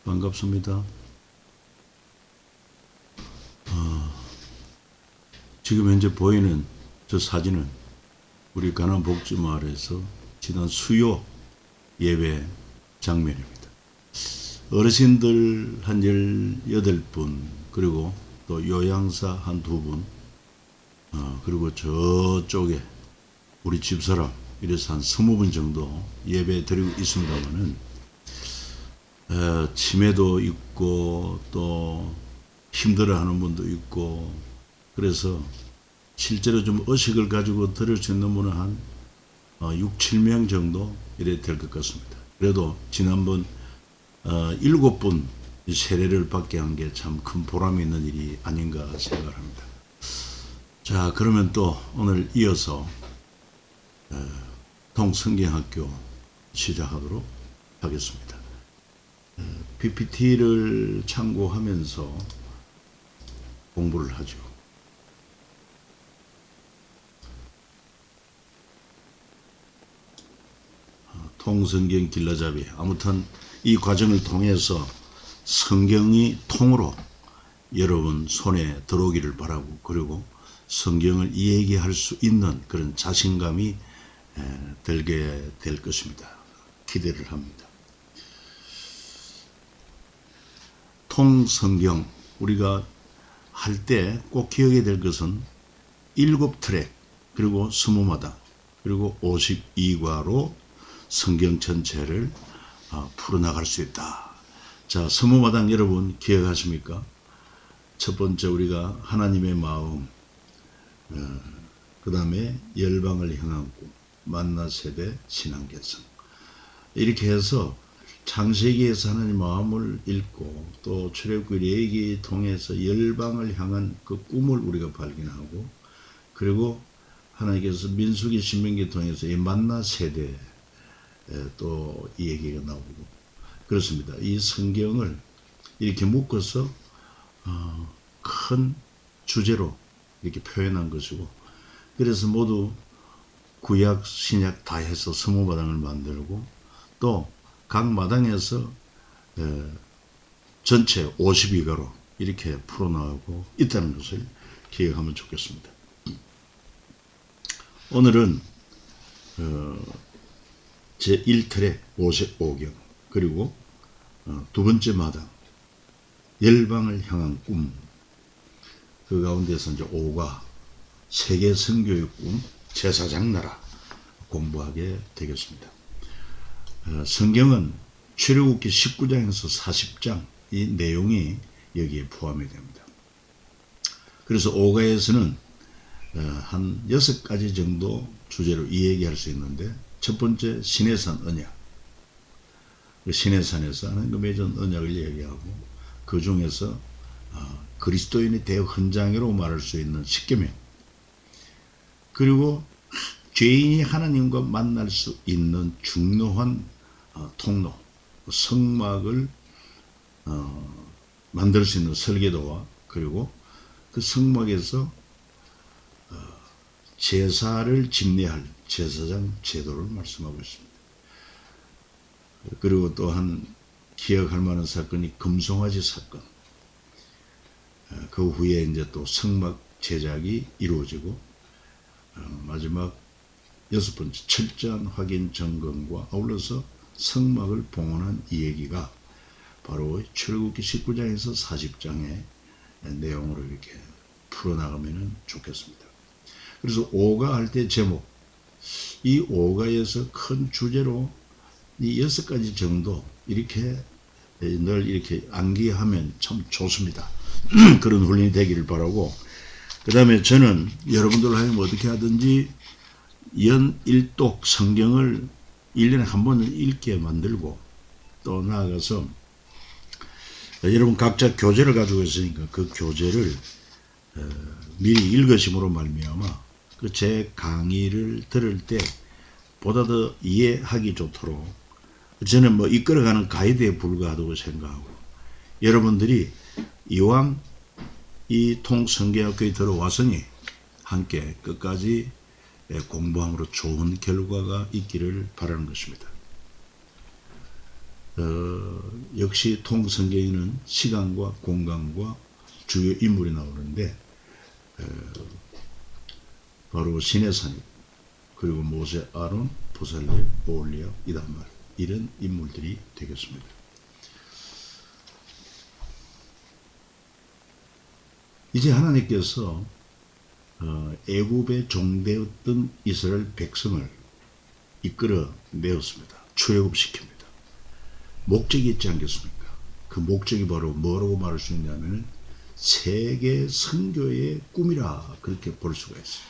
반갑습니다. 지금 현재 보이는 저 사진은 우리 가남 복지마을에서 지난 수요 예배 장면입니다. 어르신들 한 18분, 그리고 또 요양사 한 2분, 그리고 저쪽에 우리 집사람 이래서 한 20분 정도 예배 드리고 있습니다만은, 치매도 있고 또 힘들어하는 분도 있고, 그래서 실제로 좀 의식을 가지고 들을 수 있는 분은 한 6, 7명 정도 이래 될 것 같습니다. 그래도 지난번 7분 세례를 받게 한 게 참 큰 보람이 있는 일이 아닌가 생각을 합니다. 자, 그러면 또 오늘 이어서 통성경학교 시작하도록 하겠습니다. PPT를 참고하면서 공부를 하죠. 통성경 길라잡이, 아무튼 이 과정을 통해서 성경이 통으로 여러분 손에 들어오기를 바라고, 그리고 성경을 이야기할 수 있는 그런 자신감이 들게 될 것입니다. 기대를 합니다. 통성경, 우리가 할 때 꼭 기억해야 될 것은 7트랙, 그리고 20마당, 그리고 52과로 성경 전체를 풀어나갈 수 있다. 자, 20마당 여러분 기억하십니까? 첫 번째 우리가 하나님의 마음, 그 다음에 열방을 향한 꿈, 만나 세대 신앙 개성, 이렇게 해서 창세기에서 하나님 마음을 읽고 또 출애굽기 레위기 통해서 열방을 향한 그 꿈을 우리가 발견하고, 그리고 하나님께서 민수기 신명기 통해서 이 만나 세대 또 이 얘기가 나오고, 그렇습니다. 이 성경을 이렇게 묶어서 큰 주제로 이렇게 표현한 것이고, 그래서 모두 구약 신약 다 해서 20마당을 만들고, 또 각 마당에서 전체 52가로 이렇게 풀어나가고 있다는 것을 기억하면 좋겠습니다. 오늘은 제1틀의 55경, 그리고 두 번째 마당, 열방을 향한 꿈, 그 가운데서 이제 5가 세계 선교의 꿈, 제사장 나라 공부하게 되겠습니다. 성경은 출애굽기 19장에서 40장 이 내용이 여기에 포함이 됩니다. 그래서 5가에서는 한 6가지 정도 주제로 이야기할 수 있는데, 첫 번째 시내산 언약, 그 시내산에서 하나님과 맺은 언약을 얘기하고, 그 중에서 그리스도인의 대헌장이라고 말할 수 있는 십계명, 그리고 죄인이 하나님과 만날 수 있는 중요한 통로, 성막을 만들 수 있는 설계도와, 그리고 그 성막에서 제사를 집례할 제사장 제도를 말씀하고 있습니다. 그리고 또한 기억할 만한 사건이 금송아지 사건, 그 후에 이제 또 성막 제작이 이루어지고, 마지막 6번째 철저한 확인 점검과 아울러서 성막을 봉헌한 이 얘기가 바로 출애굽기 19장에서 40장의 내용으로 이렇게 풀어나가면 좋겠습니다. 그래서 5가 할 때 제목, 이 5가에서 큰 주제로 이 6가지 정도 이렇게 늘 이렇게 암기하면 참 좋습니다. 그런 훈련이 되기를 바라고, 그 다음에 저는 여러분들 하면 어떻게 하든지 연일독 성경을 1년에 한 번은 읽게 만들고, 또 나아가서 여러분 각자 교재를 가지고 있으니까 그 교재를 미리 읽으심으로 말미암아 그 제 강의를 들을 때 보다 더 이해하기 좋도록 저는 뭐 이끌어가는 가이드에 불과하다고 생각하고, 여러분들이 이왕 이 통성경학교에 들어왔으니 함께 끝까지 공부함으로 좋은 결과가 있기를 바라는 것입니다. 역시 통성경에는 시간과 공간과 주요 인물이 나오는데 바로 시내산 그리고 모세, 아론, 보살렐, 오홀리압, 이단말 이런 인물들이 되겠습니다. 이제 하나님께서 애굽에 종되었던 이스라엘 백성을 이끌어 내었습니다. 출애굽시킵니다. 목적이 있지 않겠습니까? 그 목적이 바로 뭐라고 말할 수 있냐면 세계 선교의 꿈이라 그렇게 볼 수가 있어요.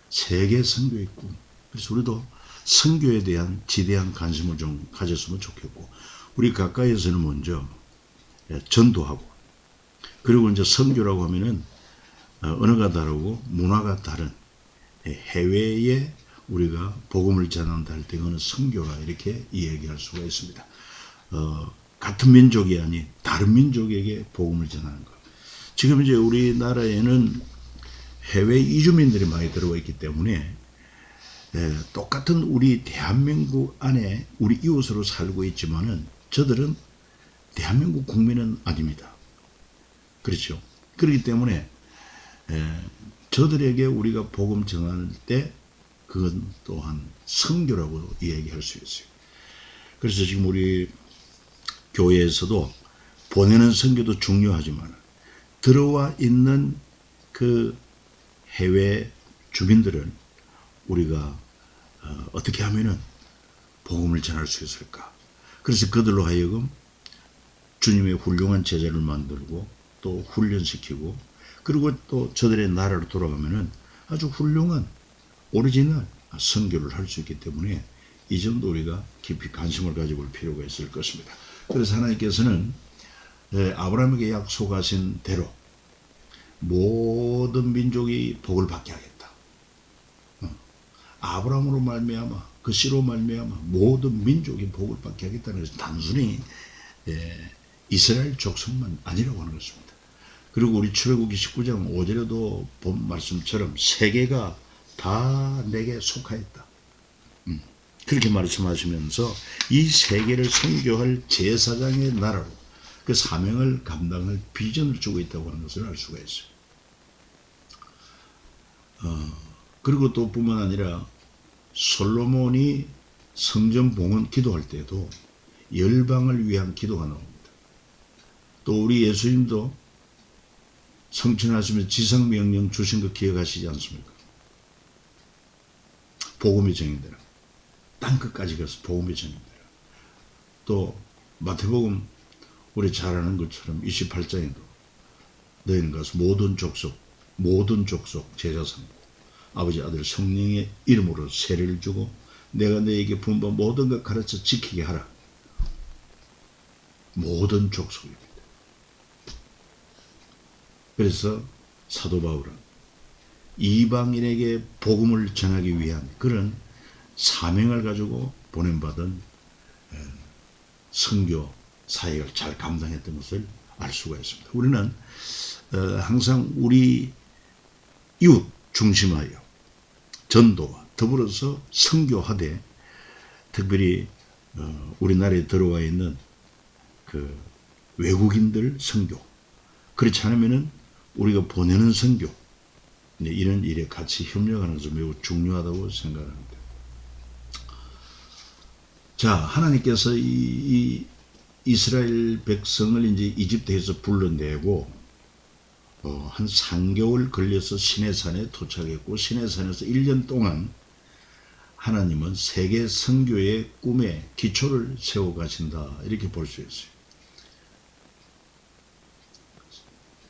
세계 선교의 꿈. 그래서 우리도 선교에 대한 지대한 관심을 좀 가졌으면 좋겠고 우리 가까이에서는 먼저 전도하고 그리고 이제 선교라고 하면은 언어가 다르고 문화가 다른 해외에 우리가 복음을 전한다 할 때 그는 선교라 이렇게 이야기할 수가 있습니다. 같은 민족이 아닌 다른 민족에게 복음을 전하는 것. 지금 이제 우리나라에는 해외 이주민들이 많이 들어와 있기 때문에 똑같은 우리 대한민국 안에 우리 이웃으로 살고 있지만은 저들은 대한민국 국민은 아닙니다. 그렇죠. 그렇기 때문에 저들에게 우리가 복음 전할 때 그건 또한 선교라고 이야기할 수 있어요. 그래서 지금 우리 교회에서도 보내는 선교도 중요하지만 들어와 있는 그 해외 주민들은 우리가 어떻게 하면은 복음을 전할 수 있을까? 그래서 그들로 하여금 주님의 훌륭한 제자를 만들고 또 훈련시키고 그리고 또 저들의 나라로 돌아가면은 아주 훌륭한 오리지널 선교를 할 수 있기 때문에 이 점도 우리가 깊이 관심을 가져볼 필요가 있을 것입니다. 그래서 하나님께서는 아브라함에게 약속하신 대로 모든 민족이 복을 받게 하겠다. 아브라함으로 말미암아 그 씨로 말미암아 모든 민족이 복을 받게 하겠다는 것은 단순히 이스라엘 족속만 아니라고 하는 것입니다. 그리고 우리 출애굽기 19장 5절에도 본 말씀처럼 세계가 다 내게 속하였다. 그렇게 말씀하시면서 이 세계를 선교할 제사장의 나라로 그 사명을 감당할 비전을 주고 있다고 하는 것을 알 수가 있어요. 그리고 또 뿐만 아니라 솔로몬이 성전 봉헌 기도할 때도 열방을 위한 기도가 나옵니다. 또 우리 예수님도 성천하시면서 지상명령 주신 거 기억하시지 않습니까? 복음의 정인대로 땅끝까지 가서 복음의 정인대로 또 마태복음 우리 잘 아는 것처럼 28장에도 너희는 가서 모든 족속 제자 삼고 아버지 아들 성령의 이름으로 세례를 주고 내가 너에게 분부한 모든 것 가르쳐 지키게 하라. 모든 족속입니다. 그래서 사도 바울은 이방인에게 복음을 전하기 위한 그런 사명을 가지고 보냄받은 선교 사역을 잘 감당했던 것을 알 수가 있습니다. 우리는 항상 우리 이웃 중심하여 전도와 더불어서 선교하되 특별히 우리나라에 들어와 있는 그 외국인들 선교 그렇지 않으면은 우리가 보내는 선교 이런 일에 같이 협력하는 것은 매우 중요하다고 생각합니다. 자, 하나님께서 이 이스라엘 백성을 이제 이집트에서 불러내고 한 3개월 걸려서 시내산에 도착했고 시내산에서 1년 동안 하나님은 세계 선교의 꿈에 기초를 세워 가신다 이렇게 볼 수 있어요.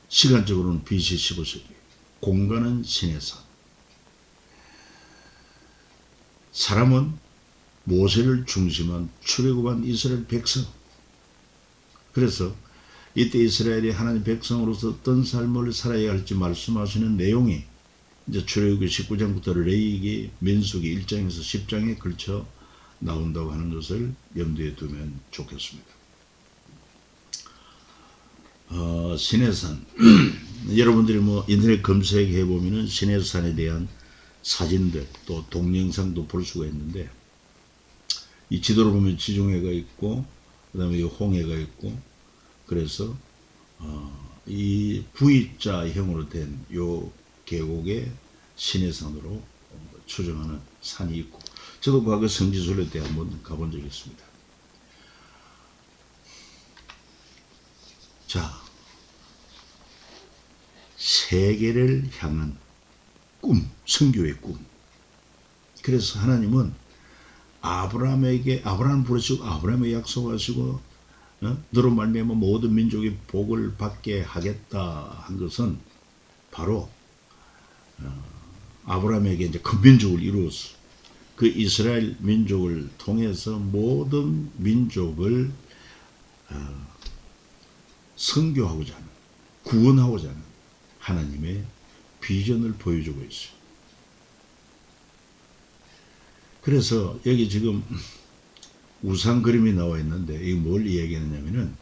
시간적으로는 BC 15세기, 공간은 시내산. 사람은 모세를 중심한 출애굽한 이스라엘 백성. 그래서 이때 이스라엘이 하나님 백성으로서 어떤 삶을 살아야 할지 말씀하시는 내용이 이제 출애굽기 19장부터 레위기, 민수기 1장에서 10장에 걸쳐 나온다고 하는 것을 염두에 두면 좋겠습니다. 시내산 여러분들이 뭐 인터넷 검색해 보면은 시내산에 대한 사진들 또 동영상도 볼 수가 있는데 이 지도를 보면 지중해가 있고 그 다음에 이 홍해가 있고, 그래서 이 V자형으로 된 요 계곡의 시내산으로 추정하는 산이 있고, 저도 과거 성지순례 때 한번 가본 적이 있습니다. 자, 세계를 향한 꿈, 선교의 꿈. 그래서 하나님은 아브라함 부르시고 아브라함에게 약속하시고 너로 말미암아 모든 민족이 복을 받게 하겠다 한 것은 바로 아브라함에게 이제 큰 민족을 이루었어. 그 이스라엘 민족을 통해서 모든 민족을 선교하고자 하는, 구원하고자 하는 하나님의 비전을 보여주고 있어요. 그래서 여기 지금 우상 그림이 나와 있는데 이게 뭘 이야기하느냐면은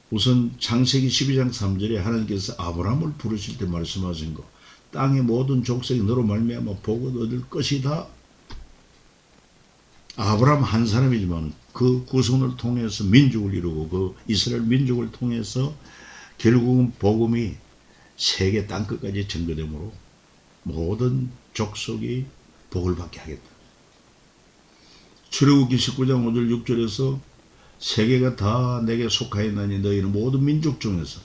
우선 창세기 12장 3절에 하나님께서 아브라함을 부르실 때 말씀하신 거, 땅의 모든 족속이 너로 말미암아 복을 얻을 것이다. 아브라함 한 사람이지만 그 구성을 통해서 민족을 이루고 그 이스라엘 민족을 통해서 결국은 복음이 세계 땅끝까지 전거되므로 모든 족속이 복을 받게 하겠다. 출애굽기 19장 5절 6절에서 세계가 다 내게 속하였나니 너희는 모든 민족 중에서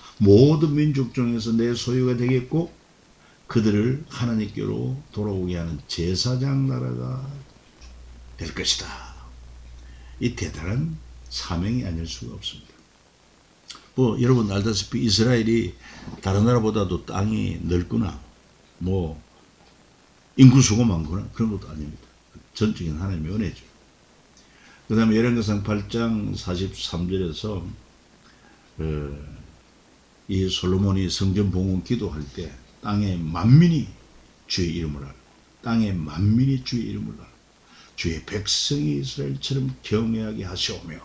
내 소유가 되겠고 그들을 하나님께로 돌아오게 하는 제사장 나라가 될 것이다. 이 대단한 사명이 아닐 수가 없습니다. 뭐 여러분 알다시피 이스라엘이 다른 나라보다도 땅이 넓거나 뭐 인구수가 많거나 그런 것도 아닙니다. 전적인 하나님의 은혜죠. 그 다음에 열왕기상 8장 43절에서 이 솔로몬이 성전 봉헌 기도할 때 땅의 만민이 주의 이름을 알고 땅의 만민이 주의 이름을 알고 주의 백성이 이스라엘처럼 경외하게 하시오며,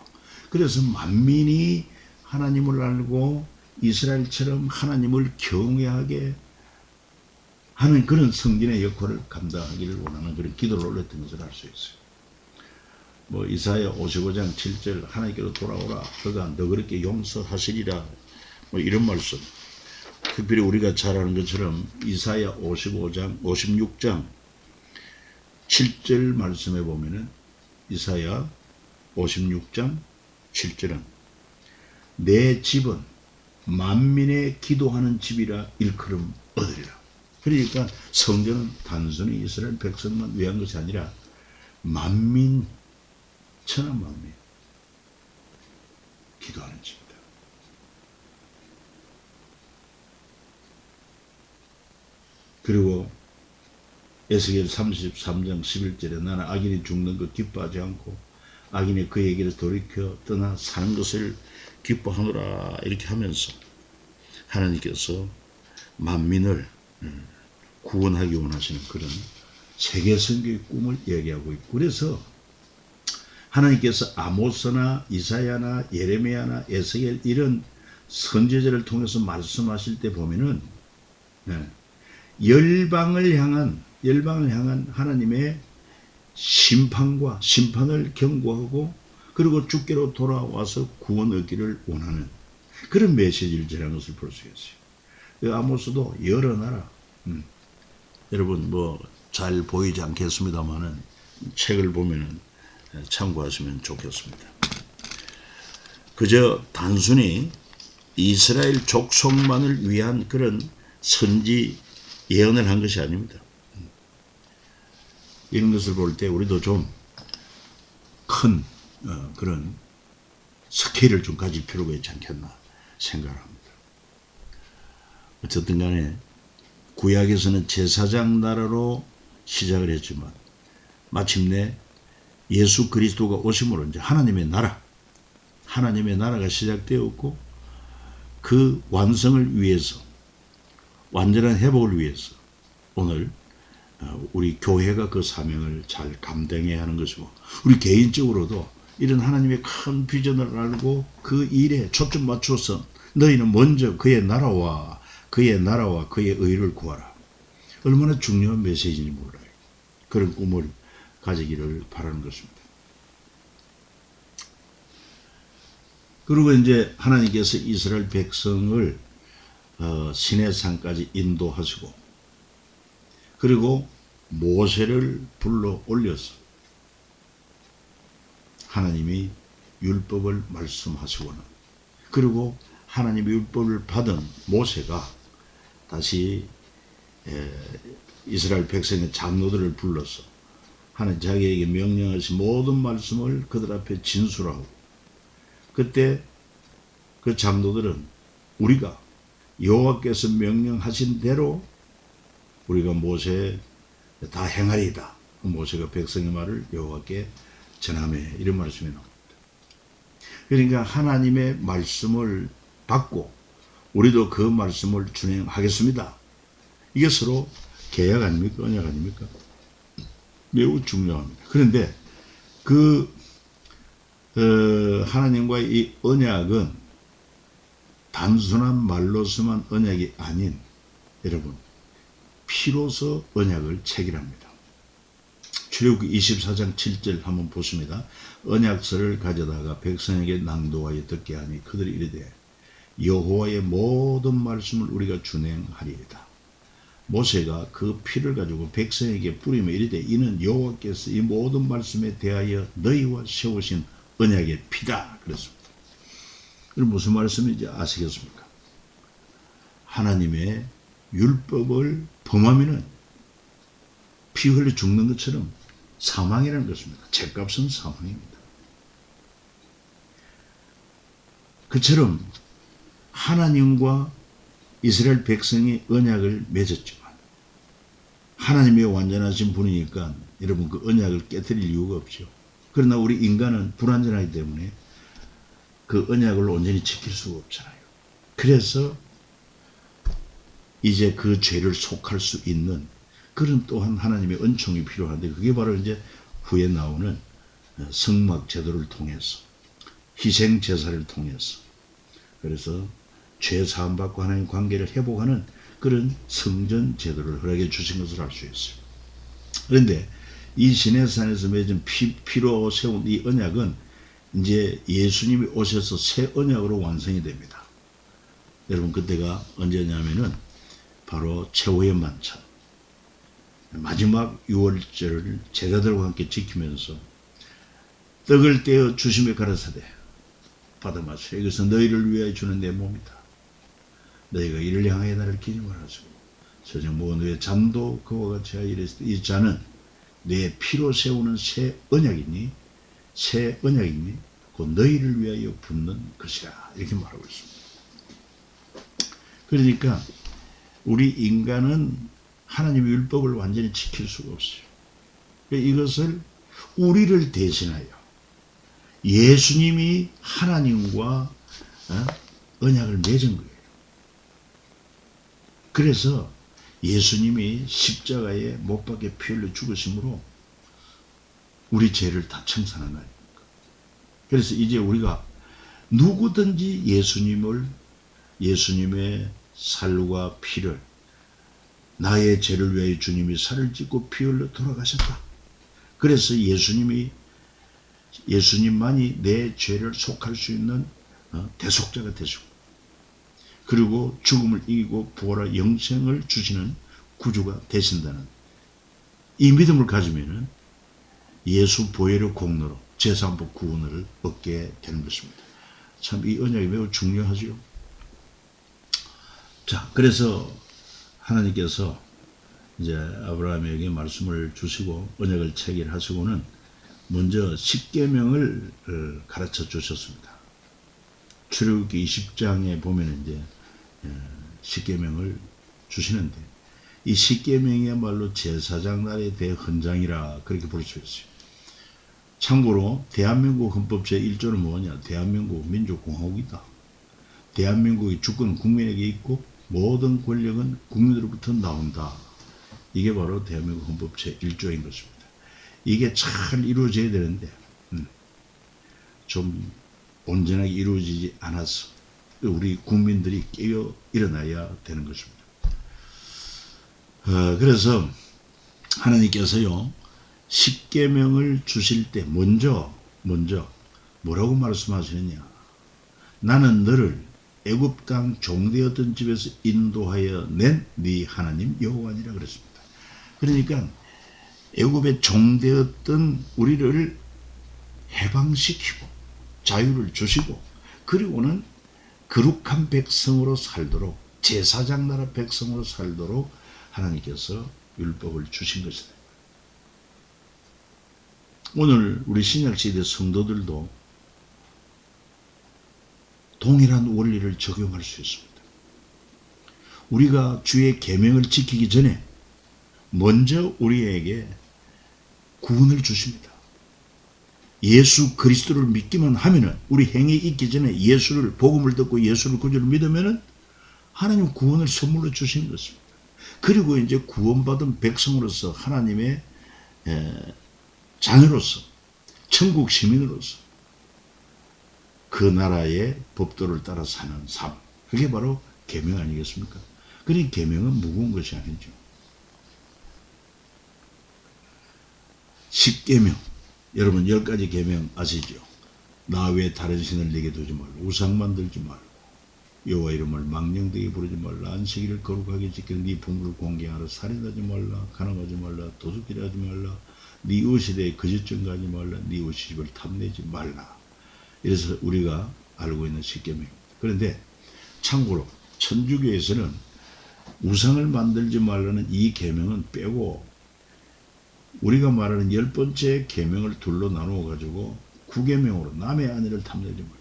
그래서 만민이 하나님을 알고 이스라엘처럼 하나님을 경외하게 하는 그런 성전의 역할을 감당하기를 원하는 그런 기도를 올렸던 것을 알 수 있어요. 뭐 이사야 55장 7절 하나님께로 돌아오라 그가 너그럽게 용서하시리라 뭐 이런 말씀. 특별히 우리가 잘 아는 것처럼 이사야 56장 7절 말씀에 보면은 이사야 56장 7절은 내 집은 만민의 기도하는 집이라 일컬음 얻으리라. 그러니까 성전은 단순히 이스라엘 백성만 위한 것이 아니라 만민, 천한 만민 기도하는 집이다. 그리고 에스겔 33장 11절에 나는 악인이 죽는 것 기뻐하지 않고 악인이 그에게로 돌이켜 떠나 사는 것을 기뻐하노라 이렇게 하면서 하나님께서 만민을 구원하기 원하시는 그런 세계 선교의 꿈을 얘기하고 있고, 그래서 하나님께서 아모스나 이사야나 예레미야나 에스겔 이런 선지자를 통해서 말씀하실 때 보면은 열방을 향한 하나님의 심판을 경고하고 그리고 주께로 돌아와서 구원 얻기를 원하는 그런 메시지를 전하는 것을 볼 수 있어요. 아모스도 여러 나라 여러분 뭐 잘 보이지 않겠습니다만은 책을 보면은 참고하시면 좋겠습니다. 그저 단순히 이스라엘 족속만을 위한 그런 선지 예언을 한 것이 아닙니다. 이런 것을 볼 때 우리도 좀 큰 그런 스케일을 좀 가질 필요가 있지 않겠나 생각을 합니다. 어쨌든 간에 구약에서는 제사장 나라로 시작을 했지만 마침내 예수 그리스도가 오심으로 이제 하나님의 나라가 시작되었고 그 완성을 위해서, 완전한 회복을 위해서 오늘 우리 교회가 그 사명을 잘 감당해야 하는 것이고, 우리 개인적으로도 이런 하나님의 큰 비전을 알고 그 일에 초점 맞춰서 너희는 먼저 그의 나라와 그의 의를 구하라. 얼마나 중요한 메시지인지 몰라요. 그런 꿈을 가지기를 바라는 것입니다. 그리고 이제 하나님께서 이스라엘 백성을 시내산까지 인도하시고, 그리고 모세를 불러 올려서 하나님이 율법을 말씀하시고는, 그리고 하나님의 율법을 받은 모세가 다시 이스라엘 백성의 장로들을 불러서 하나님 자기에게 명령하신 모든 말씀을 그들 앞에 진술하고, 그때 그 장로들은 우리가 여호와께서 명령하신 대로 우리가 모세 다 행하리이다. 모세가 백성의 말을 여호와께 전하매, 이런 말씀이 나옵니다. 그러니까 하나님의 말씀을 받고 우리도 그 말씀을 준행하겠습니다. 이게 서로 계약 아닙니까? 언약 아닙니까? 매우 중요합니다. 그런데 하나님과의 이 언약은 단순한 말로서만 언약이 아닌, 여러분, 피로서 언약을 체결합니다. 출애굽기 24장 7절 한번 보십니다. 언약서를 가져다가 백성에게 낭독하여 듣게 하니 그들이 이르되 여호와의 모든 말씀을 우리가 준행하리이다. 모세가 그 피를 가지고 백성에게 뿌리며 이르되 이는 여호와께서 이 모든 말씀에 대하여 너희와 세우신 언약의 피다. 그랬습니다. 그럼 무슨 말씀인지 아시겠습니까? 하나님의 율법을 범하면은 피 흘려 죽는 것처럼 사망이라는 것입니다. 죗값은 사망입니다. 그처럼 하나님과 이스라엘 백성이 언약을 맺었지만, 하나님이 완전하신 분이니까 여러분 그 언약을 깨뜨릴 이유가 없죠. 그러나 우리 인간은 불완전하기 때문에 그 언약을 온전히 지킬 수가 없잖아요. 그래서 이제 그 죄를 속할 수 있는 그런 또한 하나님의 은총이 필요한데, 그게 바로 이제 후에 나오는 성막 제도를 통해서, 희생 제사를 통해서, 그래서 죄 사함 받고 하나님 관계를 회복하는 그런 성전 제도를 허락해 주신 것을 알 수 있어요. 그런데 이 시내산에서 맺은 피로 세운 이 언약은 이제 예수님이 오셔서 새 언약으로 완성이 됩니다. 여러분, 그때가 언제냐면은 바로 최후의 만찬, 마지막 유월절을 제자들과 함께 지키면서 떡을 떼어 주시며 가라사대 받아 마시라. 이것은 너희를 위하여 주는 내 몸이다. 너희가 이를 향하여 나를 기념하라고. 저녁 먹은 후에 잠도 그와 같이 하여 이랬을 때 이 잔은 내 피로 세우는 새 언약이니 곧 너희를 위하여 붓는 것이라. 이렇게 말하고 있습니다. 그러니까 우리 인간은 하나님의 율법을 완전히 지킬 수가 없어요. 이것을 우리를 대신하여 예수님이 하나님과 언약을 맺은 거예요. 그래서 예수님이 십자가에 못 박혀 피 흘려 죽으심으로 우리 죄를 다 청산한 거 아닙니까? 그래서 이제 우리가 누구든지 예수님의 살과 피를, 나의 죄를 위하여 주님이 살을 찢고 피 흘려 돌아가셨다. 그래서 예수님만이 내 죄를 속할 수 있는 대속자가 되시고, 그리고 죽음을 이기고 부활과 영생을 주시는 구주가 되신다는 이 믿음을 가지면은 예수 보혈의 공로로 제3복 구원을 얻게 되는 것입니다. 참 이 언약이 매우 중요하지요. 자, 그래서 하나님께서 이제 아브라함에게 말씀을 주시고 언약을 체결하시고는 먼저 십계명을 가르쳐 주셨습니다. 출애굽기 20장에 보면 이제 십계명을 주시는데, 이 십계명이야말로 제사장 날에 대해 헌장이라 그렇게 볼 수 있어요. 참고로 대한민국 헌법 제1조는 뭐냐? 대한민국 민주공화국이다. 대한민국의 주권은 국민에게 있고 모든 권력은 국민으로부터 나온다. 이게 바로 대한민국 헌법 제1조인 것입니다. 이게 잘 이루어져야 되는데 좀 온전하게 이루어지지 않아서 우리 국민들이 깨어 일어나야 되는 것입니다. 그래서 하나님께서요, 십계명을 주실 때 먼저 뭐라고 말씀하시느냐? 나는 너를 애굽 땅 종되었던 집에서 인도하여 낸 네 하나님 여호와니라 그랬습니다. 그러니까 애굽의 종되었던 우리를 해방시키고 자유를 주시고, 그리고는 거룩한 백성으로 살도록, 제사장 나라 백성으로 살도록 하나님께서 율법을 주신 것이다. 오늘 우리 신약시대 성도들도 동일한 원리를 적용할 수 있습니다. 우리가 주의 계명을 지키기 전에 먼저 우리에게 구원을 주십니다. 예수 그리스도를 믿기만 하면은, 우리 행위 있기 전에 예수를, 복음을 듣고 예수를 구주를 믿으면은 하나님 구원을 선물로 주시는 것입니다. 그리고 이제 구원받은 백성으로서, 하나님의 자녀로서, 천국 시민으로서 그 나라의 법도를 따라 사는 삶, 그게 바로 계명 아니겠습니까? 그러니 계명은 무거운 것이 아니죠. 십계명, 여러분 10가지 계명 아시죠? 나 외에 다른 신을 내게 두지 말고, 우상 만들지 말고, 여호와 이름을 망령되게 부르지 말라, 안식일을 거룩하게 지켜, 네 부모를 공경하라, 살인하지 말라, 간음하지 말라, 도둑질하지 말라, 네 이웃에 대해 거짓 증거하지 말라, 네 이웃의 집을 탐내지 말라. 이래서 우리가 알고 있는 십계명입니다. 그런데 참고로 천주교에서는 우상을 만들지 말라는 이 계명은 빼고, 우리가 말하는 10번째 계명을 둘로 나누어 가지고 9계명으로 남의 아내를 탐내지 말라,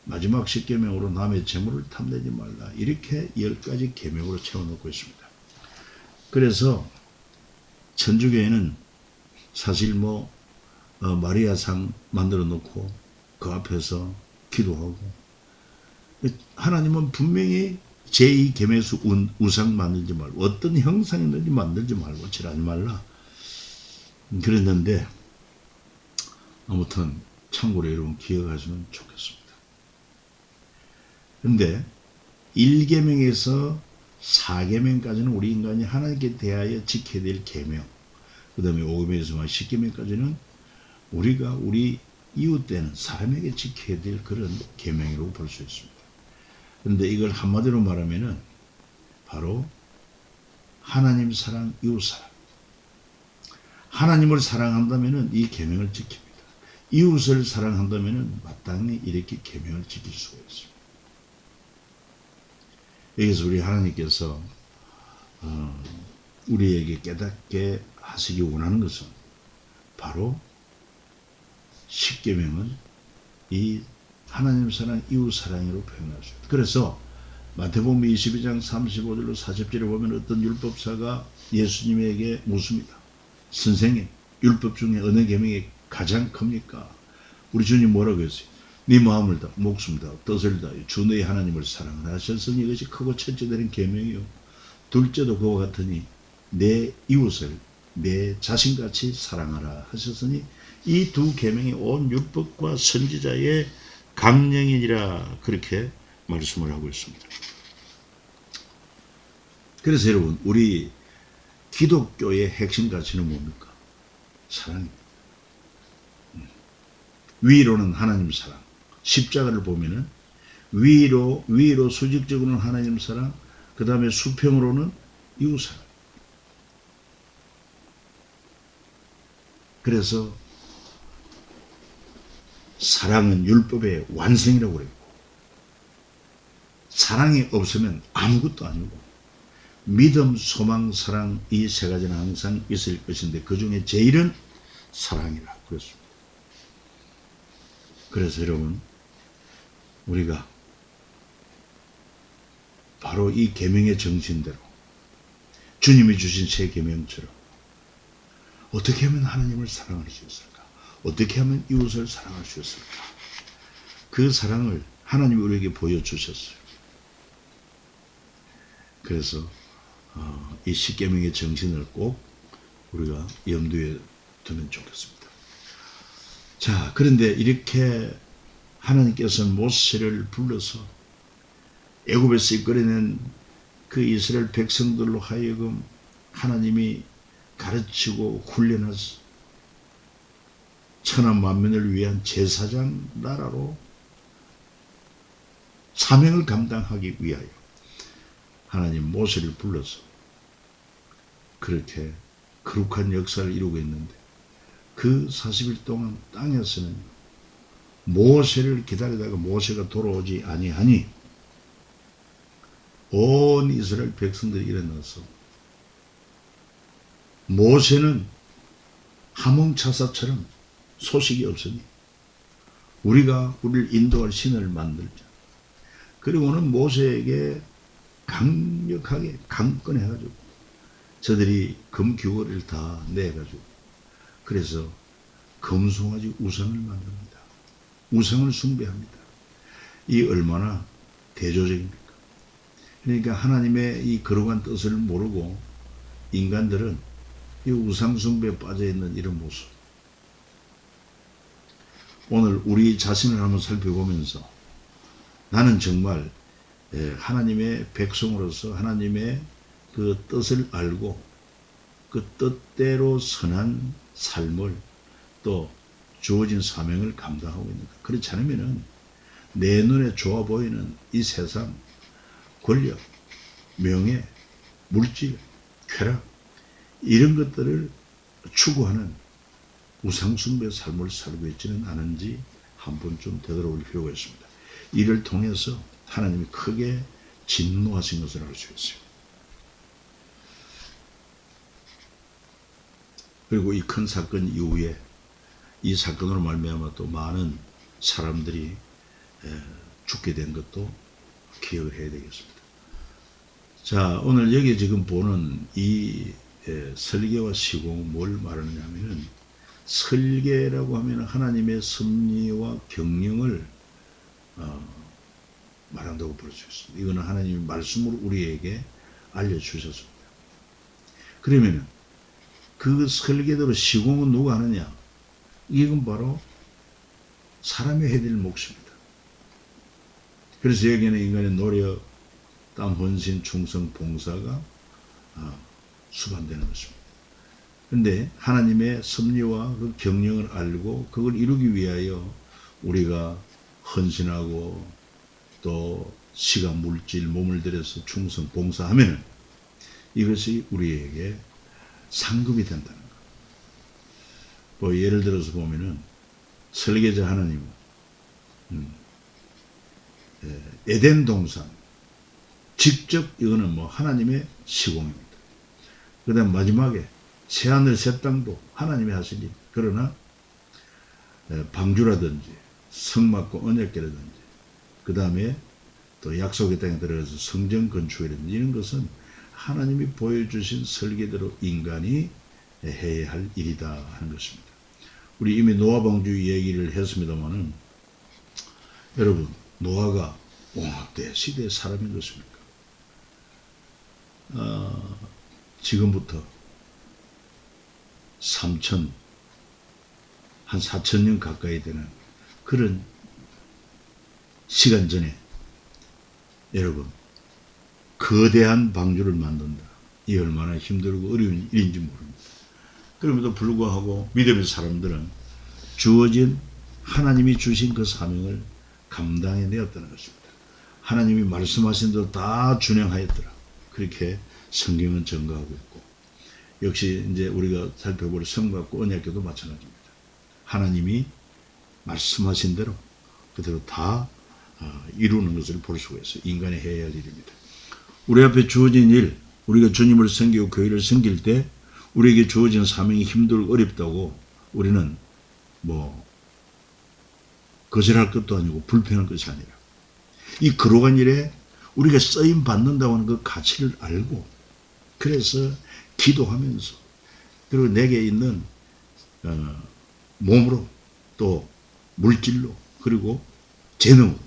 마지막 10계명으로 남의 재물을 탐내지 말라, 이렇게 10가지 계명으로 채워놓고 있습니다. 그래서 천주교에는 사실 마리아상 만들어 놓고 그 앞에서 기도하고, 하나님은 분명히 제2계명에서 우상 만들지 말고, 어떤 형상이든지 만들지 말고 칠하지 말라 그랬는데, 아무튼 참고로 여러분 기억하시면 좋겠습니다. 그런데 1계명에서 4계명까지는 우리 인간이 하나님께 대하여 지켜야 될 계명, 그 다음에 5계명에서 10계명까지는 우리가 우리 이웃 때는 사람에게 지켜야 될 그런 계명이라고 볼 수 있습니다. 그런데 이걸 한마디로 말하면은 바로 하나님 사랑, 이웃 사랑. 하나님을 사랑한다면은 이 계명을 지킵니다. 이웃을 사랑한다면은 마땅히 이렇게 계명을 지킬 수가 있습니다. 여기서 우리 하나님께서 우리에게 깨닫게 하시기 원하는 것은 바로 십계명은 이 하나님 사랑, 이웃 사랑으로 표현할 수 있다. 그래서 마태복음 22장 35절로 40절에 보면 어떤 율법사가 예수님에게 묻습니다. 선생님, 율법 중에 어느 계명이 가장 큽니까? 우리 주님 뭐라고 했어요? 네 마음을 다, 목숨 다, 뜻을 다하여 주 너의 하나님을 사랑하라 하셨으니 이것이 크고 첫째 되는 계명이요, 둘째도 그와 같으니 내 이웃을 내 자신같이 사랑하라 하셨으니 이 두 계명이 온 율법과 선지자의 강령이니라, 그렇게 말씀을 하고 있습니다. 그래서 여러분, 우리 기독교의 핵심 가치는 뭡니까? 사랑입니다. 위로는 하나님 사랑, 십자가를 보면은 위로 수직적으로는 하나님 사랑, 그 다음에 수평으로는 이웃 사랑. 그래서 사랑은 율법의 완성이라고 그래요. 사랑이 없으면 아무것도 아니고, 믿음, 소망, 사랑, 이 세 가지는 항상 있을 것인데 그 중에 제일은 사랑이라 그랬습니다. 그래서 여러분, 우리가 바로 이 계명의 정신대로 주님이 주신 새 계명처럼 어떻게 하면 하나님을 사랑할 수 있을까? 어떻게 하면 이웃을 사랑할 수 있을까? 그 사랑을 하나님이 우리에게 보여주셨어요. 그래서 이 십계명의 정신을 꼭 우리가 염두에 두면 좋겠습니다. 자, 그런데 이렇게 하나님께서는 모세를 불러서 애굽에서 이끌어낸 그 이스라엘 백성들로 하여금 하나님이 가르치고 훈련하시 천하 만민을 위한 제사장 나라로 사명을 감당하기 위하여 하나님 모세를 불러서 그렇게 거룩한 역사를 이루고 있는데, 그 40일 동안 땅에서는 모세를 기다리다가 모세가 돌아오지 아니하니 온 이스라엘 백성들이 일어나서 모세는 하몽차사처럼 소식이 없으니 우리가 우리를 인도할 신을 만들자. 그리고는 모세에게 강력하게 강권해가지고 저들이 금귀걸이를 다 내가지고 그래서 금송아지 우상을 만듭니다. 우상을 숭배합니다. 이 얼마나 대조적입니까? 그러니까 하나님의 이 거룩한 뜻을 모르고 인간들은 이 우상 숭배에 빠져있는 이런 모습. 오늘 우리 자신을 한번 살펴보면서 나는 정말 하나님의 백성으로서 하나님의 그 뜻을 알고 그 뜻대로 선한 삶을 또 주어진 사명을 감당하고 있는가. 그렇지 않으면 내 눈에 좋아 보이는 이 세상, 권력, 명예, 물질, 쾌락 이런 것들을 추구하는 우상숭배의 삶을 살고 있지는 않은지 한번 좀 되돌아볼 필요가 있습니다. 이를 통해서 하나님이 크게 진노하신 것을 알 수 있어요. 그리고 이 큰 사건 이후에 이 사건으로 말미암아 또 많은 사람들이 죽게 된 것도 기억을 해야 되겠습니다. 자, 오늘 여기 지금 보는 이 설계와 시공은 뭘 말하느냐 하면은, 설계라고 하면 하나님의 섭리와 경영을 말한다고 볼 수 있습니다. 이거는 하나님의 말씀으로 우리에게 알려주셨습니다. 그러면은 그 설계대로 시공은 누가 하느냐? 이건 바로 사람이 해야 될 몫입니다. 그래서 여기는 인간의 노력, 땀, 헌신, 충성, 봉사가 수반되는 것입니다. 그런데 하나님의 섭리와 그 경영을 알고 그걸 이루기 위하여 우리가 헌신하고 또 시간, 물질, 몸을 들여서 충성, 봉사하면 이것이 우리에게 상급이 된다는 것. 뭐 예를 들어서 보면은 설계자 하나님은 에덴 동산 직접 이거는 뭐 하나님의 시공입니다. 그 다음 마지막에 새하늘 새 땅도 하나님이 하시니, 그러나 방주라든지 성막과 언약궤라든지 그 다음에 또 약속의 땅에 들어가서 성전 건축이라든지 이런 것은 하나님이 보여주신 설계대로 인간이 해야 할 일이다 하는 것입니다. 우리 이미 노아 방주 얘기를 했습니다마는, 여러분 노아가 때 시대의 사람인 것입니까? 지금부터 4,000년 가까이 되는 그런 시간 전에 여러분 거대한 방주를 만든다. 이 얼마나 힘들고 어려운 일인지 모릅니다. 그럼에도 불구하고 믿음의 사람들은 주어진 하나님이 주신 그 사명을 감당해내었다는 것입니다. 하나님이 말씀하신 대로 다 준행하였더라. 그렇게 성경은 증거하고 있고, 역시 이제 우리가 살펴볼 성막과 언약궤도 마찬가지입니다. 하나님이 말씀하신 대로 그대로 다 이루는 것을 볼 수가 있어요. 인간이 해야 할 일입니다. 우리 앞에 주어진 일, 우리가 주님을 섬기고 교회를 섬길 때 우리에게 주어진 사명이 힘들고 어렵다고 우리는 뭐 거절할 것도 아니고 불평할 것이 아니라, 이 거룩한 일에 우리가 쓰임 받는다고 하는 그 가치를 알고, 그래서 기도하면서 그리고 내게 있는 몸으로 또 물질로 그리고 재능으로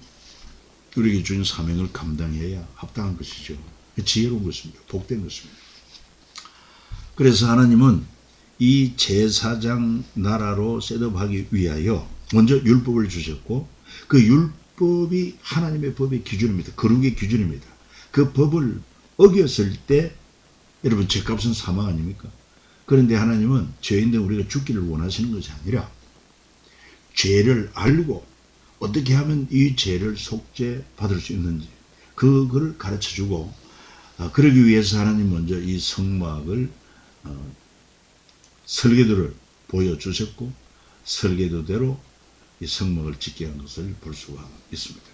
우리에게 주는 사명을 감당해야 합당한 것이죠. 지혜로운 것입니다. 복된 것입니다. 그래서 하나님은 이 제사장 나라로 셋업하기 위하여 먼저 율법을 주셨고, 그 율법이 하나님의 법의 기준입니다. 거룩의 기준입니다. 그 법을 어겼을 때 여러분 죄값은 사망 아닙니까? 그런데 하나님은 죄인들 우리가 죽기를 원하시는 것이 아니라 죄를 알고 어떻게 하면 이 죄를 속죄 받을 수 있는지 그걸 가르쳐주고, 그러기 위해서 하나님 먼저 이 성막을 설계도를 보여주셨고 설계도대로 이 성막을 짓게 한 것을 볼 수가 있습니다.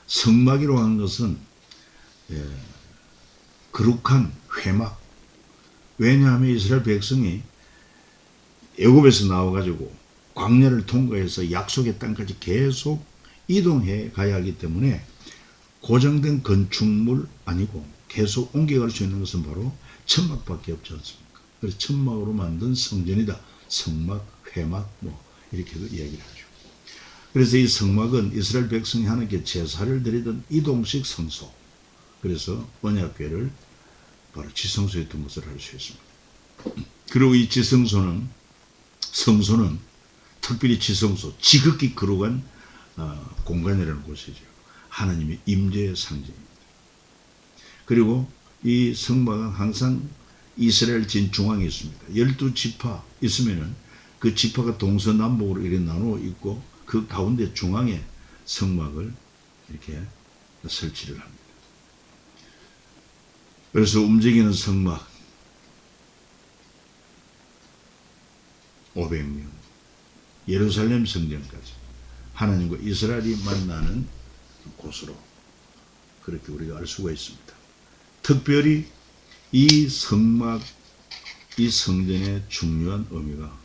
성막이라고 하는 것은 거룩한 회막. 왜냐하면 이스라엘 백성이 애굽에서 나와가지고 광야를 통과해서 약속의 땅까지 계속 이동해 가야 하기 때문에 고정된 건축물 아니고 계속 옮겨갈 수 있는 것은 바로 천막밖에 없지 않습니까? 그래서 천막으로 만든 성전이다. 성막, 회막 이렇게 이야기를 하죠. 그래서 이 성막은 이스라엘 백성이 하나님께 제사를 드리던 이동식 성소. 그래서 언약궤를 바로 지성소에 둔 것을 알 수 있습니다. 그리고 이 지성소는, 성소는 특별히 지성소, 지극히 거룩한 공간이라는 곳이죠. 하나님의 임재의 상징입니다. 그리고 이 성막은 항상 이스라엘 진중앙에 있습니다. 12지파 있으면은 그 지파가 동서남북으로 이렇게 나누어 있고 그 가운데 중앙에 성막을 이렇게 설치를 합니다. 그래서 움직이는 성막 500명, 예루살렘 성전까지 하나님과 이스라엘이 만나는 곳으로 그렇게 우리가 알 수가 있습니다. 특별히 이 성막, 이 성전의 중요한 의미가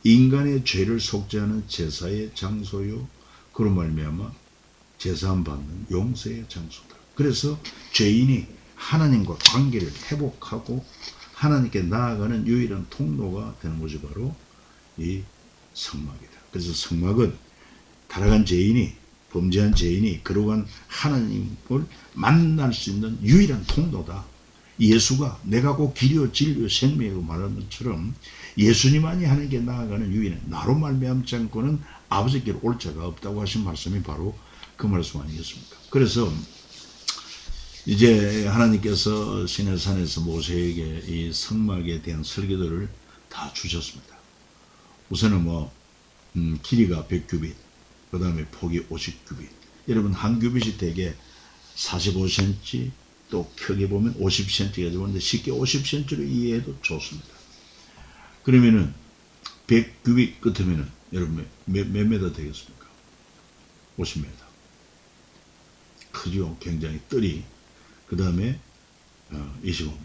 인간의 죄를 속죄하는 제사의 장소요, 그로 말미암아 제사함 받는 용서의 장소다. 그래서 죄인이 하나님과 관계를 회복하고 하나님께 나아가는 유일한 통로가 되는 것이 바로 이 성막이다. 그래서 성막은 타락한 죄인이, 범죄한 죄인이 거룩한 하나님을 만날 수 있는 유일한 통로다. 예수가 내가 곧 길이요 진리요 생명이고 말하는 것처럼 예수님만이 하나님께 나아가는 유일한, 나로 말미암지 않고는 아버지께로 올 자가 없다고 하신 말씀이 바로 그 말씀 아니겠습니까? 그래서 이제 하나님께서 시내산에서 모세에게 이 성막에 대한 설계도를 다 주셨습니다. 우선은 길이가 100규빗, 그 다음에 폭이 50규빗. 여러분 한 규빗이 대개 45cm, 또 크게 보면 50cm가 되는데 쉽게 50cm로 이해해도 좋습니다. 그러면은 100규빗 끝으면은 여러분 몇 메다 되겠습니까? 50m. 크죠? 굉장히 뜰이. 그 다음에 25m.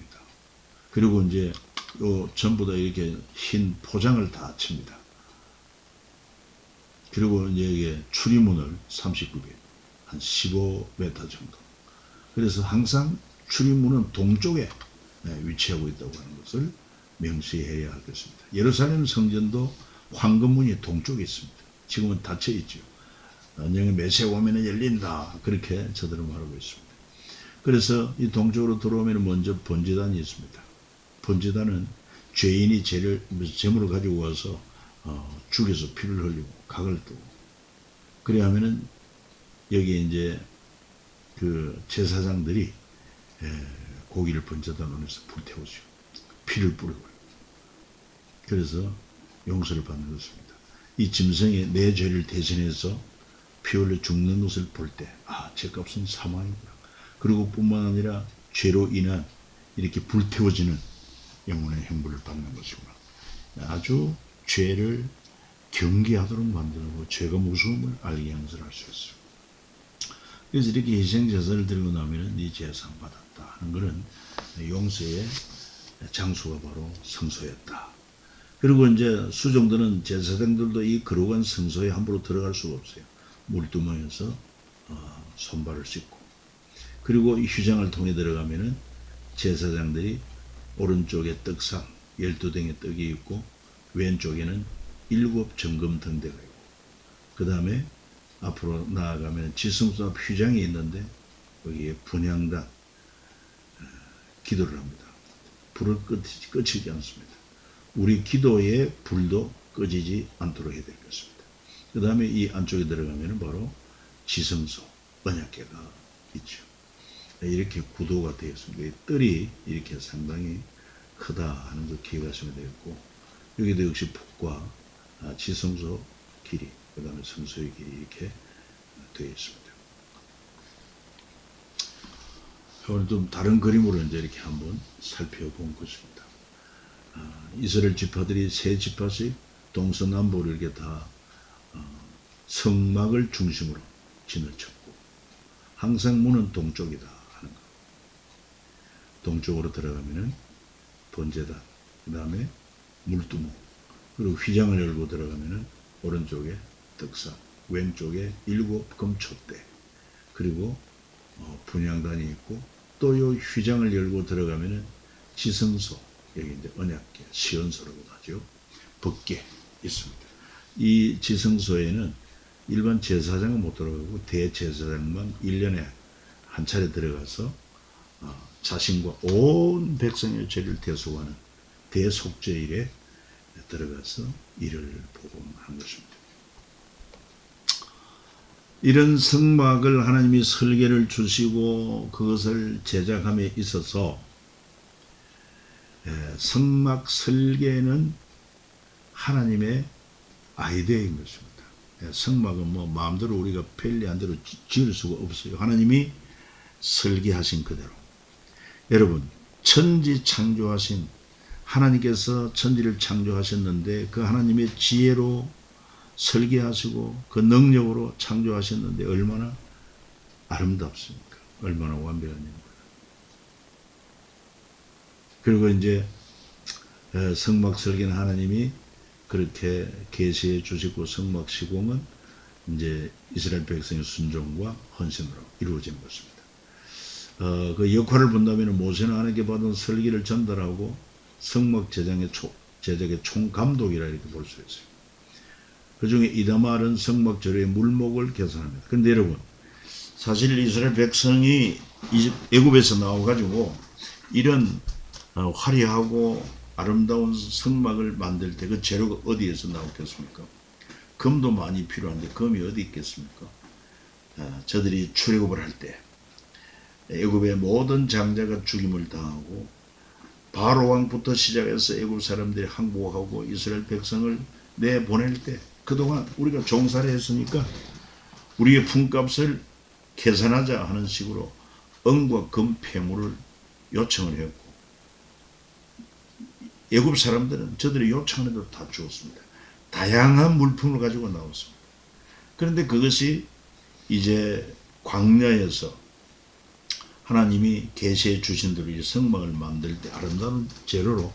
그리고 이제 전부 다 이렇게 흰 포장을 다 칩니다. 그리고 이제 이게 출입문을 39개, 한 15m 정도. 그래서 항상 출입문은 동쪽에 위치하고 있다고 하는 것을 명시해야 하겠습니다. 예루살렘 성전도 황금문이 동쪽에 있습니다. 지금은 닫혀 있죠. 나중에 메시아 오면은 열린다. 그렇게 저들은 말하고 있습니다. 그래서 이 동쪽으로 들어오면 먼저 번제단이 있습니다. 번제단은 죄인이 재물을 가지고 와서 죽여서 피를 흘리고 각을 뜨고, 그래 하면은 여기 이제 그 제사장들이 고기를 번제단 안에서 불태우죠. 피를 뿌리고. 그래서 용서를 받는 것입니다. 이 짐승이 내 죄를 대신해서 피 흘려 죽는 것을 볼 때, 죄값은 사망이구나. 그리고 뿐만 아니라 죄로 인한 이렇게 불태워지는 영혼의 형벌을 받는 것이구나. 아주 죄를 경계하도록 만들고 죄가 무서움을 알게 하는 것을 알 수 있어요. 그래서 이렇게 희생제사를 드리고 나면 이 제사상 받았다 하는 것은 용서의 장소가 바로 성소였다. 그리고 이제 수종들은 제사장들도 이 거룩한 성소에 함부로 들어갈 수가 없어요. 물두멍에서 손발을 씻고, 그리고 이 휴장을 통해 들어가면은 제사장들이 오른쪽에 떡상 12댕의 떡이 있고 왼쪽에는 7 정금 등대가 있고, 그 다음에 앞으로 나아가면 지성소 앞 휴장이 있는데 거기에 분향단 기도를 합니다. 불을 꺼지지 않습니다. 우리 기도의 불도 꺼지지 않도록 해야 될 것입니다. 그 다음에 이 안쪽에 들어가면 바로 지성소 언약궤가 있죠. 이렇게 구도가 되어 있습니다. 이 뜰이 이렇게 상당히 크다 하는 거 기억하시면 되겠고, 여기도 역시 폭과 지성소 길이, 그 다음에 성소의 길이 이렇게 되어 있습니다. 오늘 좀 다른 그림으로 이제 이렇게 한번 살펴본 것입니다. 이스라엘 지파들이 세 지파씩 동서남북으로 이렇게 다 성막을 중심으로 진을 쳤고, 항상 문은 동쪽이다 하는 거. 동쪽으로 들어가면은 번제단, 그 다음에 물두멍, 그리고 휘장을 열고 들어가면은 오른쪽에 덕산, 왼쪽에 7 금촛대, 그리고 분향단이 있고, 또 요 휘장을 열고 들어가면은 지성소, 여기 이제 언약궤, 시온소라고도 하죠. 법궤 있습니다. 이 지성소에는 일반 제사장은 못 들어가고 대제사장만 1년에 한 차례 들어가서 자신과 온 백성의 죄를 대속하는 대속죄일에 들어가서 이를 복음하는 것입니다. 이런 성막을 하나님이 설계를 주시고 그것을 제작함에 있어서 성막 설계는 하나님의 아이디어인 것입니다. 성막은 뭐 마음대로 우리가 편리한 대로 지을 수가 없어요. 하나님이 설계하신 그대로. 여러분, 천지 창조하신 하나님께서 천지를 창조하셨는데 그 하나님의 지혜로 설계하시고 그 능력으로 창조하셨는데 얼마나 아름답습니까? 얼마나 완벽한 일입니까? 그리고 이제 성막 설계는 하나님이 그렇게 계시해 주시고 성막 시공은 이제 이스라엘 백성의 순종과 헌신으로 이루어진 것입니다. 그 역할을 본다면 모세는 하나님께 받은 설계를 전달하고 성막 제작의 총감독이라 이렇게 볼 수 있어요. 그 중에 이다말은 성막 재료의 물목을 계산합니다. 그런데 여러분, 사실 이스라엘 백성이 애굽에서 나와가지고 이런 화려하고 아름다운 성막을 만들 때 그 재료가 어디에서 나왔겠습니까? 금도 많이 필요한데 금이 어디 있겠습니까? 저들이 출애굽을 할 때 애굽의 모든 장자가 죽임을 당하고 바로 왕부터 시작해서 애굽 사람들이 항복하고 이스라엘 백성을 내보낼 때 그동안 우리가 종살이 했으니까 우리의 품값을 계산하자 하는 식으로 은과 금 폐물을 요청을 했고, 애굽 사람들은 저들이 요청하는 대로 다 주었습니다. 다양한 물품을 가지고 나왔습니다. 그런데 그것이 이제 광야에서 하나님이 계시해 주신 대로 이 성막을 만들 때 아름다운 재료로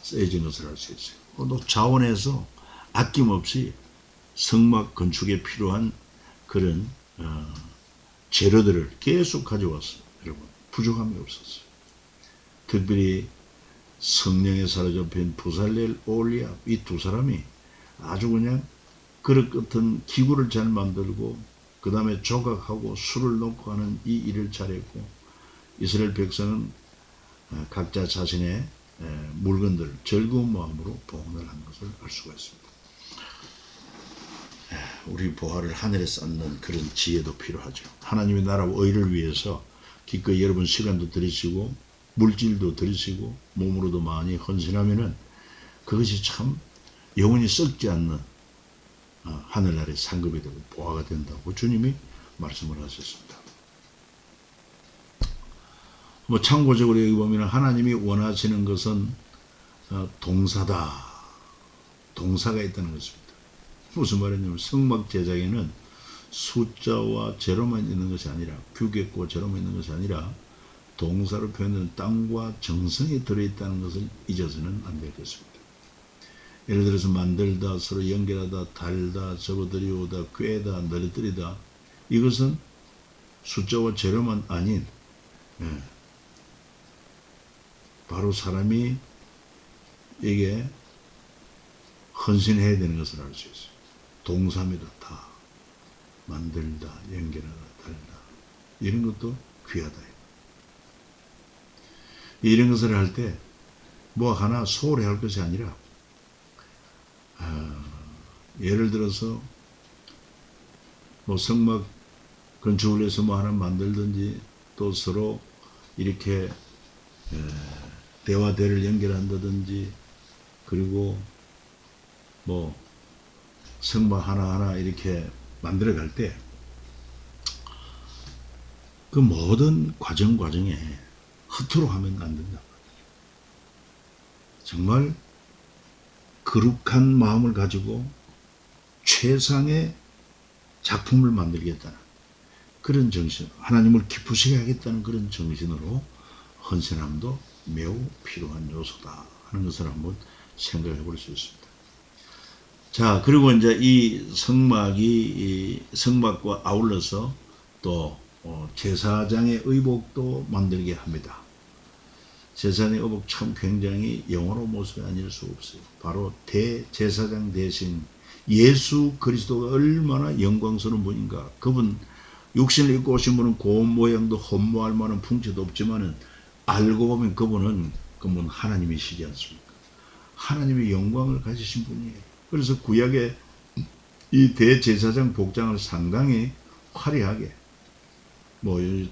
쓰여진 것을 알 수 있어요. 또 자원에서 아낌없이 성막 건축에 필요한 그런 재료들을 계속 가져왔어요. 여러분, 부족함이 없었어요. 특별히 성령에 사로잡힌 부살렐, 올리압, 이 두 사람이 아주 그냥 그릇 같은 기구를 잘 만들고 그 다음에 조각하고 술을 넣고 하는 이 일을 잘했고, 이스라엘 백성은 각자 자신의 물건들을 즐거운 마음으로 봉헌을 한 것을 알 수가 있습니다. 우리 보화를 하늘에 쌓는 그런 지혜도 필요하죠. 하나님의 나라와 의를 위해서 기꺼이 여러분 시간도 들이시고 물질도 들이시고 몸으로도 많이 헌신하면은 그것이 참 영원히 썩지 않는 하늘나라의 상급이 되고 보화가 된다고 주님이 말씀을 하셨습니다. 뭐 참고적으로 여기 보면 하나님이 원하시는 것은 동사다. 동사가 있다는 것입니다. 무슨 말이냐면 성막 제작에는 숫자와 제로만 있는 것이 아니라 규격과 제로만 있는 것이 아니라 동사로 표현하는 땀과 정성이 들어있다는 것을 잊어서는 안 되겠습니다. 예를 들어서 만들다, 서로 연결하다, 달다, 접어들이오다, 꿰다, 늘어뜨리다, 이것은 숫자와 재료만 아닌 바로 사람이 이게 헌신해야 되는 것을 알 수 있어요. 동사입니다. 다 만들다, 연결하다, 달다, 이런 것도 귀하다. 이런 것을 할 때 뭐 하나 소홀히 할 것이 아니라 예를 들어서 뭐 성막 건축을 해서 뭐 하나 만들든지 또 서로 이렇게 대와 대를 연결한다든지, 그리고 뭐 성막 하나하나 이렇게 만들어 갈 때 그 모든 과정에 허투루 하면 안 된다. 정말 거룩한 마음을 가지고 최상의 작품을 만들겠다는 그런 정신, 하나님을 기쁘시게 하겠다는 그런 정신으로 헌신함도 매우 필요한 요소다 하는 것을 한번 생각해 볼 수 있습니다. 자, 그리고 이제 이 성막과 아울러서 또 제사장의 의복도 만들게 합니다. 제사장의 의복 참 굉장히 영화로운 모습이 아닐 수 없어요. 바로 대제사장 대신 예수 그리스도가 얼마나 영광스러운 분인가. 그분 육신을 입고 오신 분은 고운 모양도 험모할 만한 풍채도 없지만은 알고 보면 그분은 하나님이시지 않습니까? 하나님의 영광을 가지신 분이에요. 그래서 구약의 이 대제사장 복장을 상당히 화려하게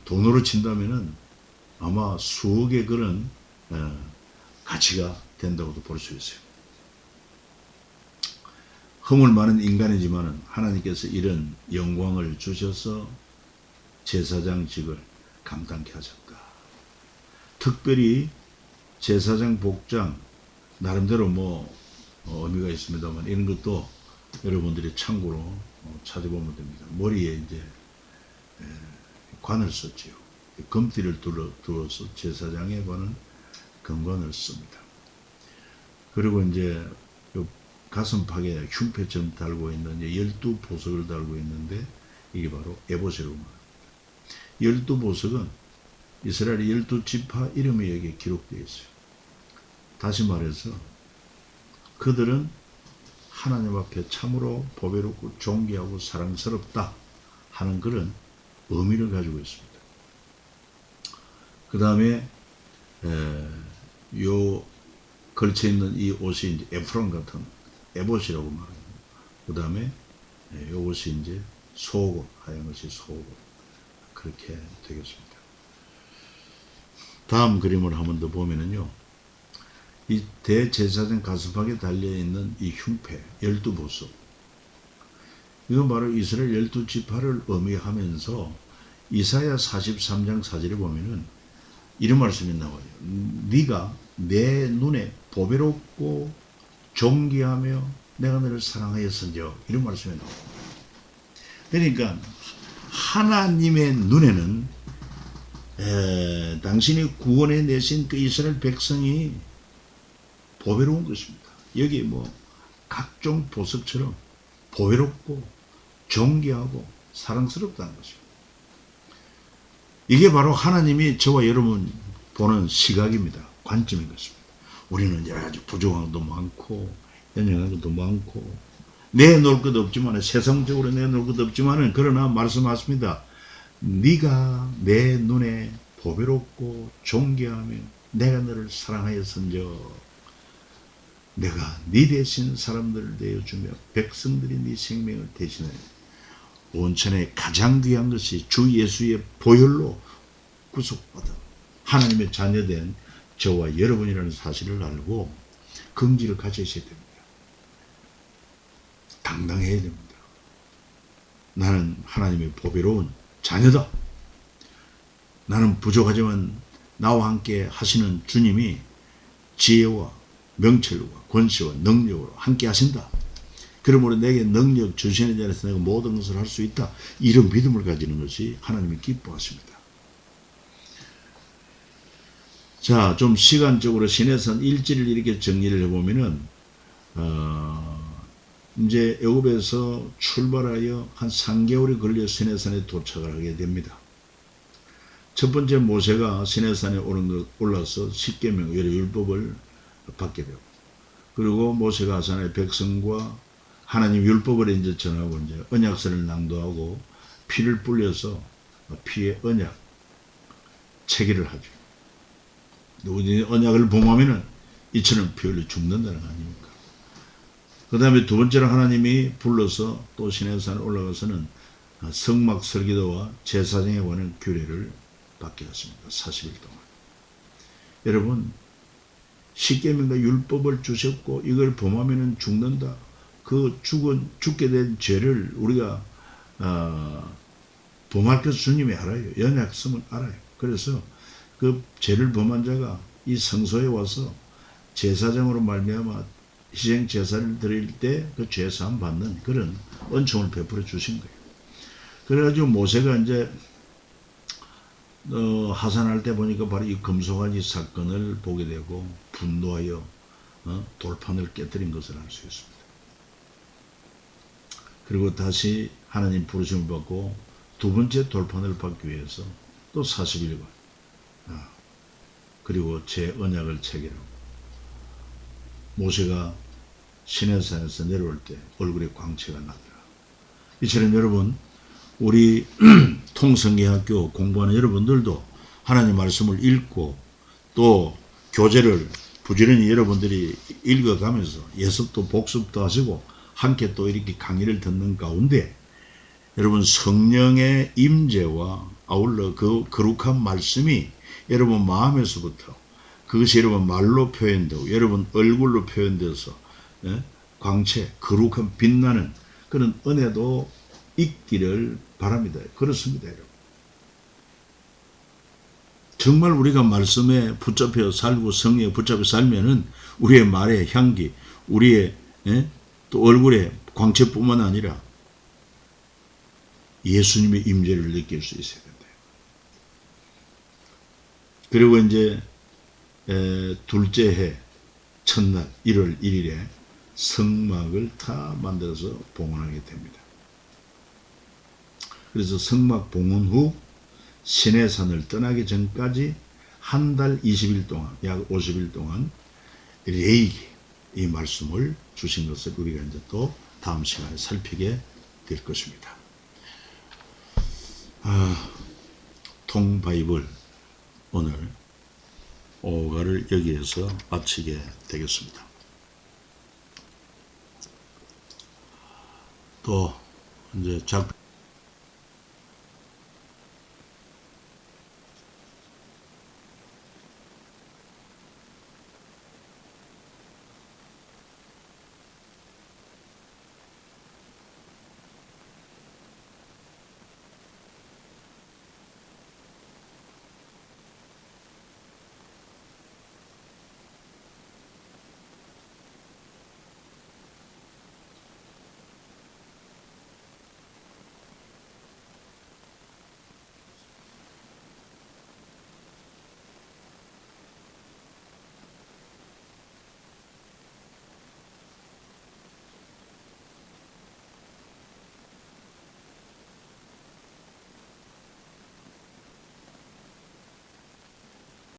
돈으로 친다면은 아마 수억의 그런 가치가 된다고도 볼 수 있어요. 허물 많은 인간이지만은 하나님께서 이런 영광을 주셔서 제사장직을 감당케 하셨다. 특별히 제사장 복장 나름대로 의미가 있습니다만 이런 것도 여러분들이 참고로 찾아보면 됩니다. 머리에 이제 관을 썼지요. 금띠를 두어서 제사장에 관한 금관을 씁니다. 그리고 이제 가슴팍에 흉패처럼 달고 있는 12보석을 달고 있는데 이게 바로 에봇이라고 말합니다. 12보석은 이스라엘의 12지파 이름이 여기에 기록되어 있어요. 다시 말해서 그들은 하나님 앞에 참으로 보배롭고 존귀하고 사랑스럽다 하는 그런 의미를 가지고 있습니다. 그 다음에 요 걸쳐 있는 이 옷이 이제 에프론 같은 에봇이라고 말합니다. 그 다음에 요 옷이 이제 속옷, 하얀 것이 속옷, 그렇게 되겠습니다. 다음 그림을 한 번 더 보면은요, 이 대제사장 가슴팍에 달려있는 이 흉패 12보석, 이건 바로 이스라엘 12지파를 의미하면서 이사야 43장 4절에 보면은 이런 말씀이 나와요. 네가 내 눈에 보배롭고 존귀하며 내가 너를 사랑하였은즉, 이런 말씀이 나와요. 그러니까 하나님의 눈에는 당신이 구원해 내신 그 이스라엘 백성이 보배로운 것입니다. 여기 각종 보석처럼 보배롭고 존귀하고 사랑스럽다는 것입니다. 이게 바로 하나님이 저와 여러분 보는 시각입니다. 관점인 것입니다. 우리는 여러 가지 부족한 것도 많고 연약한 것도 많고 내놓을 것도 없지만, 세상적으로 내놓을 것도 없지만, 그러나 말씀하십니다. 네가 내 눈에 보배롭고 존귀하며 내가 너를 사랑하였은즉 내가 네 대신 사람들을 내어주며 백성들이 네 생명을 대신해. 온천에 가장 귀한 것이 주 예수의 보혈로 구속받아 하나님의 자녀된 저와 여러분이라는 사실을 알고 긍지를 가지셔야 됩니다. 당당해야 됩니다. 나는 하나님의 보배로운 자녀다. 나는 부족하지만 나와 함께 하시는 주님이 지혜와 명철과 권세와 능력으로 함께 하신다. 그러므로 내게 능력 주시는 자리에서 내가 모든 것을 할 수 있다. 이런 믿음을 가지는 것이 하나님이 기뻐하십니다. 자, 좀 시간적으로 시내산 일지를 이렇게 정리를 해보면은 이제 애굽에서 출발하여 한 3개월이 걸려 시내산에 도착을 하게 됩니다. 첫 번째 모세가 시내산에 올라서 십계명 율법을 받게 되고, 그리고 모세가 하산의 백성과 하나님 율법을 이제 전하고 이제 언약서를 낭독하고 피를 불려서 피의 언약 체결을 하죠. 우리 언약을 범하면은 이처럼 피 흘려 죽는다는 거 아닙니까? 그 다음에 두 번째로 하나님이 불러서 또 시내산에 올라가서는 성막 설기도와 제사장에 관한 규례를 받게 했습니다. 40일 동안. 여러분, 십계명과 율법을 주셨고 이걸 범하면은 죽는다. 그 죽게 된 죄를 우리가 범할 것을 주님이 알아요. 연약성을 알아요. 그래서 그 죄를 범한 자가 이 성소에 와서 제사장으로 말미암아 희생 제사를 드릴 때 그 죄 사함 받는 그런 은총을 베풀어 주신 거예요. 그래가지고 모세가 이제 하산할 때 보니까 바로 이 금송아지 사건을 보게 되고 분노하여 돌판을 깨뜨린 것을 알 수 있습니다. 그리고 다시 하나님 부르심을 받고 두 번째 돌판을 받기 위해서 또 40일간 그리고 제 언약을 체결하고 모세가 시내산에서 내려올 때 얼굴에 광채가 나더라. 이처럼 여러분 우리 통성계학교 공부하는 여러분들도 하나님 말씀을 읽고 또 교재를 부지런히 여러분들이 읽어가면서 예습도 복습도 하시고 함께 또 이렇게 강의를 듣는 가운데 여러분 성령의 임재와 아울러 그 거룩한 말씀이 여러분 마음에서부터 그것이 여러분 말로 표현되고 여러분 얼굴로 표현돼서 광채, 거룩한 빛나는 그런 은혜도 있기를 바랍니다. 그렇습니다, 여러분. 정말 우리가 말씀에 붙잡혀 살고 성령에 붙잡혀 살면은 우리의 말의 향기, 우리의 또 얼굴의 광채뿐만 아니라 예수님의 임재를 느낄 수 있어야 된다. 그리고 이제 둘째 해 첫날 1월 1일에 성막을 다 만들어서 봉헌하게 됩니다. 그래서 성막 봉헌 후 시내산을 떠나기 전까지 한 달 20일 동안 약 50일 동안 레이기 이 말씀을 주신 것을 우리가 이제 또 다음 시간에 살피게 될 것입니다. 통바이블 오늘 5가를 여기에서 마치게 되겠습니다. 또 이제